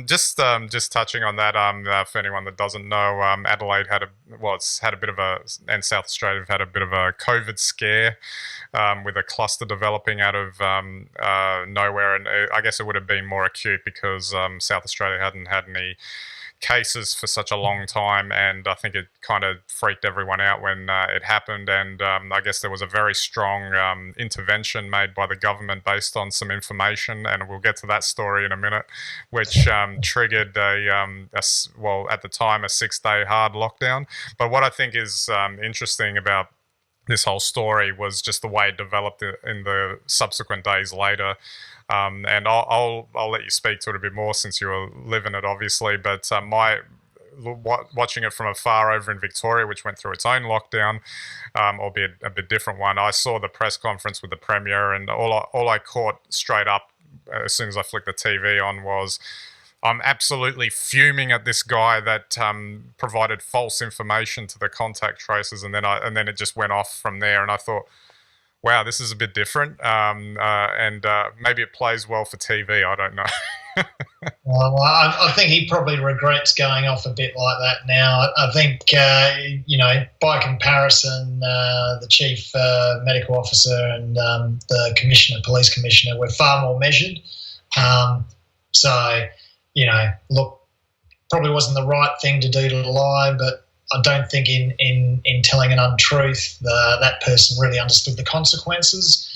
Just touching on that, for anyone that doesn't know, Adelaide it's had a bit of a, and South Australia have had a bit of a COVID scare, with a cluster developing out of nowhere, and I guess it would have been more acute because South Australia hadn't had any cases for such a long time, and I think it kind of freaked everyone out when it happened. And I guess there was a very strong intervention made by the government based on some information, and we'll get to that story in a minute, which triggered at the time, a 6-day hard lockdown. But what I think is interesting about this whole story was just the way it developed in the subsequent days later. And I'll let you speak to it a bit more since you were living it, obviously. But watching it from afar over in Victoria, which went through its own lockdown, albeit a bit different one, I saw the press conference with the Premier, and all I caught straight up as soon as I flicked the TV on was, I'm absolutely fuming at this guy that provided false information to the contact tracers, and then it just went off from there. And I thought, wow, this is a bit different, and maybe it plays well for TV. I don't know. Well, I think he probably regrets going off a bit like that now. I think, by comparison, the chief medical officer and the police commissioner were far more measured. Look, probably wasn't the right thing to do to lie, but I don't think in telling an untruth, that person really understood the consequences.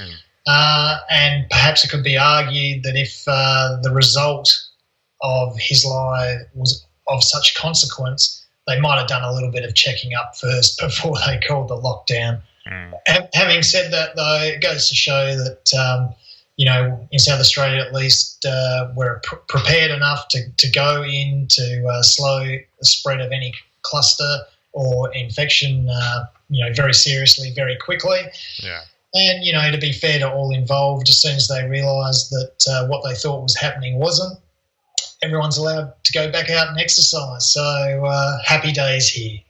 And perhaps it could be argued that if the result of his lie was of such consequence, they might have done a little bit of checking up first before they called the lockdown. Having said that, though, it goes to show that, in South Australia at least, we're prepared enough to go in to slow the spread of any cluster or infection, very seriously, very quickly. Yeah. And, to be fair to all involved, as soon as they realised that what they thought was happening wasn't, everyone's allowed to go back out and exercise. So happy days here.